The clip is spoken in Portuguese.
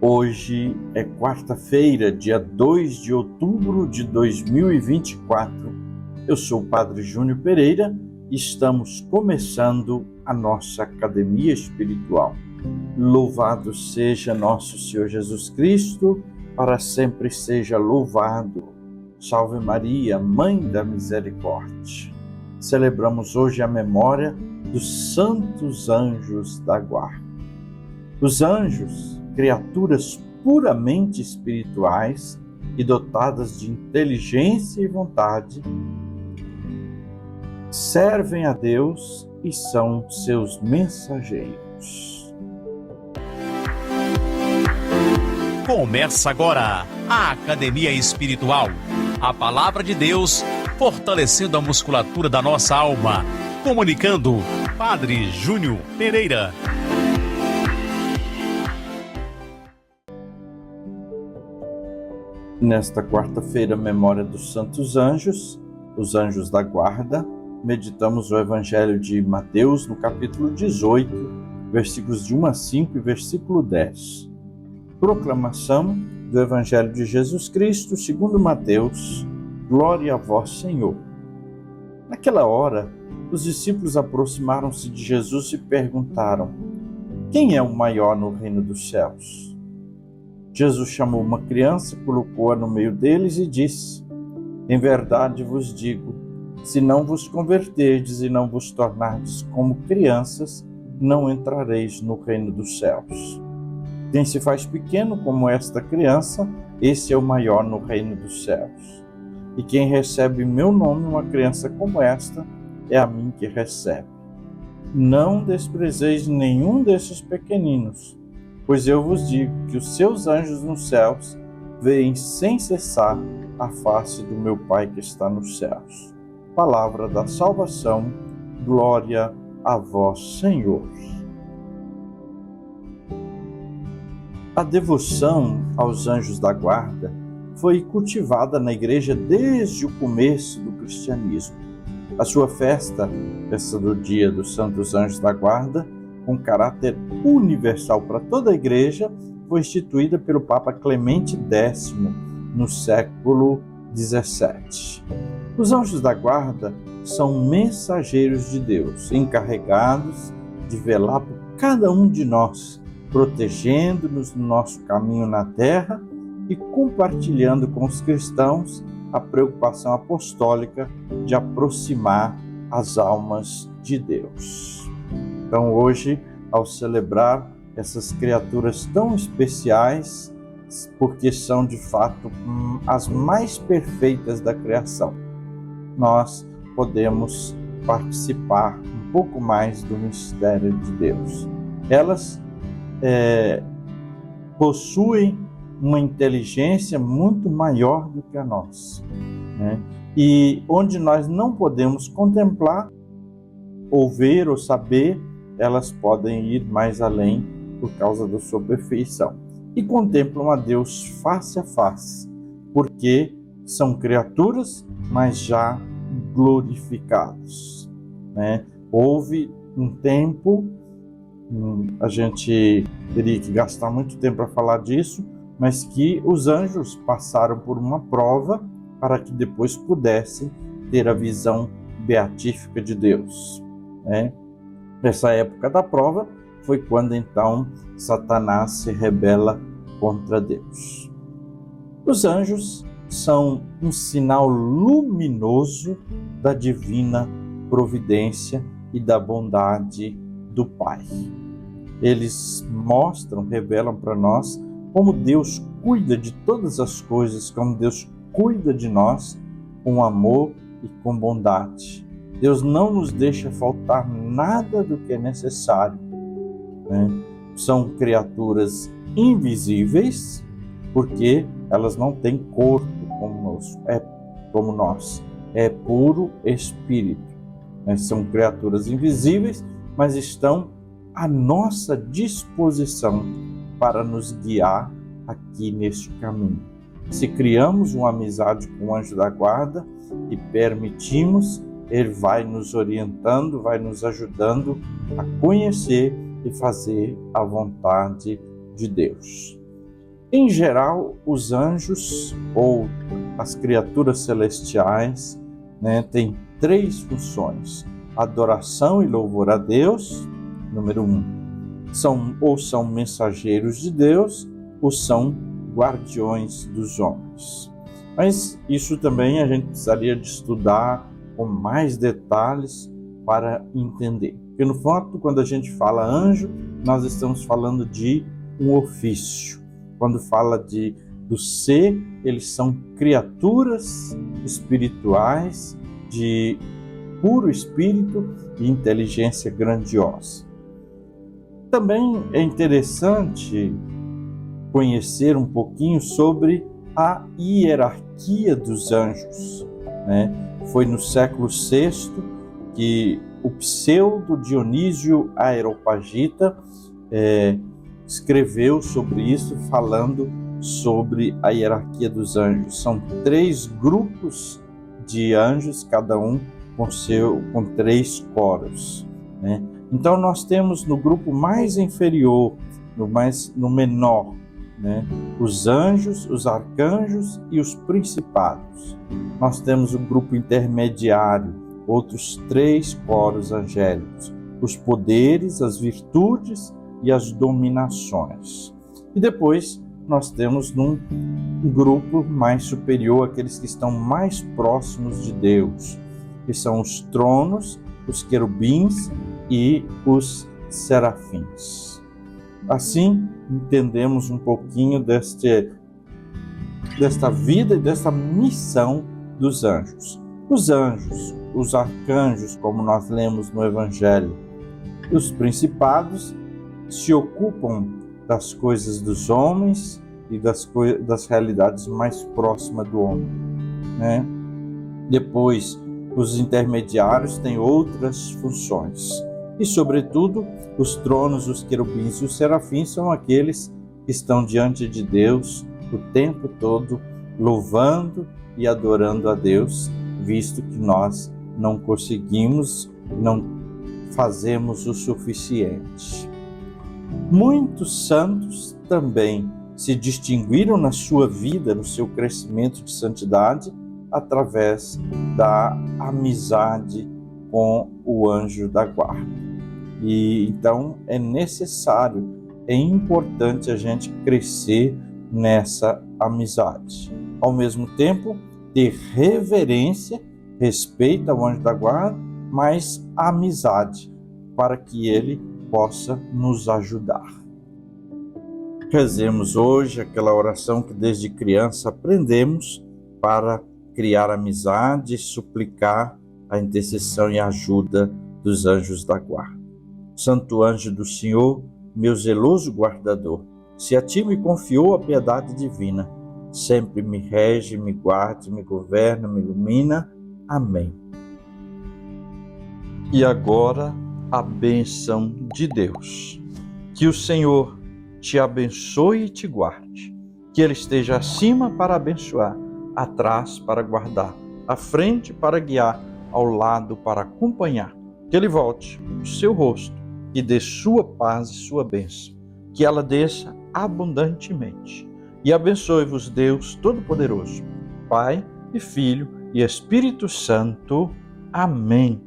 Hoje é quarta-feira, dia 2 de outubro de 2024. Eu sou o Padre Júnior Pereira e estamos começando a nossa Academia Espiritual. Louvado seja nosso Senhor Jesus Cristo, para sempre seja louvado. Salve Maria, Mãe da Misericórdia. Celebramos hoje a memória dos santos anjos da guarda. Os anjos, criaturas puramente espirituais e dotadas de inteligência e vontade, servem a Deus e são seus mensageiros. Começa agora a Academia Espiritual, a Palavra de Deus fortalecendo a musculatura da nossa alma. Comunicando, Padre Júnior Pereira. Nesta quarta-feira, memória dos santos anjos, os anjos da guarda, meditamos o Evangelho de Mateus no capítulo 18, versículos de 1 a 5 e versículo 10. Proclamação do Evangelho de Jesus Cristo segundo Mateus. Glória a vós, Senhor. Naquela hora, os discípulos aproximaram-se de Jesus e perguntaram: quem é o maior no reino dos céus? Jesus chamou uma criança, colocou-a no meio deles e disse: em verdade vos digo, se não vos converterdes e não vos tornardes como crianças, não entrareis no reino dos céus. Quem se faz pequeno como esta criança, esse é o maior no reino dos céus. E quem recebe em meu nome uma criança como esta, é a mim que recebe. Não desprezeis nenhum desses pequeninos, pois eu vos digo que os seus anjos nos céus veem sem cessar a face do meu Pai que está nos céus. Palavra da salvação, glória a vós, Senhor. A devoção aos anjos da guarda foi cultivada na Igreja desde o começo do cristianismo. A sua festa do Dia dos Santos Anjos da Guarda, com caráter universal para toda a Igreja, foi instituída pelo Papa Clemente X no século XVII. Os anjos da guarda são mensageiros de Deus, encarregados de velar por cada um de nós, protegendo-nos no nosso caminho na terra e compartilhando com os cristãos a preocupação apostólica de aproximar as almas de Deus. Então hoje, ao celebrar essas criaturas tão especiais, porque são de fato as mais perfeitas da criação, nós podemos participar um pouco mais do mistério de Deus. Elas possuem uma inteligência muito maior do que a nossa, né? E onde nós não podemos contemplar, ou ver, ou saber, elas podem ir mais além por causa da sua perfeição. E contemplam a Deus face a face, porque são criaturas, mas já glorificados, né? Houve um tempo, a gente teria que gastar muito tempo para falar disso, mas que os anjos passaram por uma prova para que depois pudessem ter a visão beatífica de Deus, né? Essa época da prova foi quando então Satanás se rebela contra Deus. Os anjos são um sinal luminoso da divina providência e da bondade do Pai. Eles mostram, revelam para nós como Deus cuida de todas as coisas, como Deus cuida de nós com amor e com bondade. Deus não nos deixa faltar nada do que é necessário, né? São criaturas invisíveis, porque elas não têm corpo como nós. É puro espírito, né? São criaturas invisíveis, mas estão à nossa disposição para nos guiar aqui neste caminho. Se criamos uma amizade com o anjo da guarda e permitimos, ele vai nos orientando, vai nos ajudando a conhecer e fazer a vontade de Deus. Em geral, os anjos ou as criaturas celestiais, têm 3 funções: adoração e louvor a Deus, número 1. São mensageiros de Deus, ou são guardiões dos homens. Mas isso também a gente precisaria de estudar com mais detalhes para entender. Porque no fato, quando a gente fala anjo, nós estamos falando de um ofício. Quando fala do ser, eles são criaturas espirituais de puro espírito e inteligência grandiosa. Também é interessante conhecer um pouquinho sobre a hierarquia dos anjos. Foi no século VI que o pseudo Dionísio Areopagita escreveu sobre isso, falando sobre a hierarquia dos anjos. São 3 grupos de anjos, cada um com 3 coros. Então nós temos no grupo mais inferior, no menor, os anjos, os arcanjos e os principados. Nós temos o grupo intermediário, outros 3 coros angélicos, os poderes, as virtudes e as dominações. E depois nós temos num grupo mais superior aqueles que estão mais próximos de Deus, que são os tronos, os querubins e os serafins. Assim, entendemos um pouquinho desta vida e desta missão dos anjos. Os anjos, os arcanjos, como nós lemos no Evangelho, e os principados se ocupam das coisas dos homens e das realidades mais próximas do homem. Depois, os intermediários têm outras funções. E, sobretudo, os tronos, os querubins e os serafins são aqueles que estão diante de Deus o tempo todo, louvando e adorando a Deus, visto que nós não conseguimos, não fazemos o suficiente. Muitos santos também se distinguiram na sua vida, no seu crescimento de santidade, através da amizade com o anjo da guarda. E então é necessário, é importante a gente crescer nessa amizade. Ao mesmo tempo, ter reverência, respeito ao anjo da guarda, mas amizade, para que ele possa nos ajudar. Rezemos hoje aquela oração que desde criança aprendemos para criar amizade e suplicar a intercessão e a ajuda dos anjos da guarda. Santo anjo do Senhor, meu zeloso guardador, se a ti me confiou a piedade divina, sempre me rege, me guarde, me governa, me ilumina. Amém. E agora, a bênção de Deus. Que o Senhor te abençoe e te guarde. Que Ele esteja acima para abençoar, atrás para guardar, à frente para guiar, ao lado para acompanhar. Que Ele volte o seu rosto e dê sua paz e sua bênção. Que ela desça abundantemente. E abençoe-vos Deus Todo-Poderoso, Pai e Filho e Espírito Santo. Amém.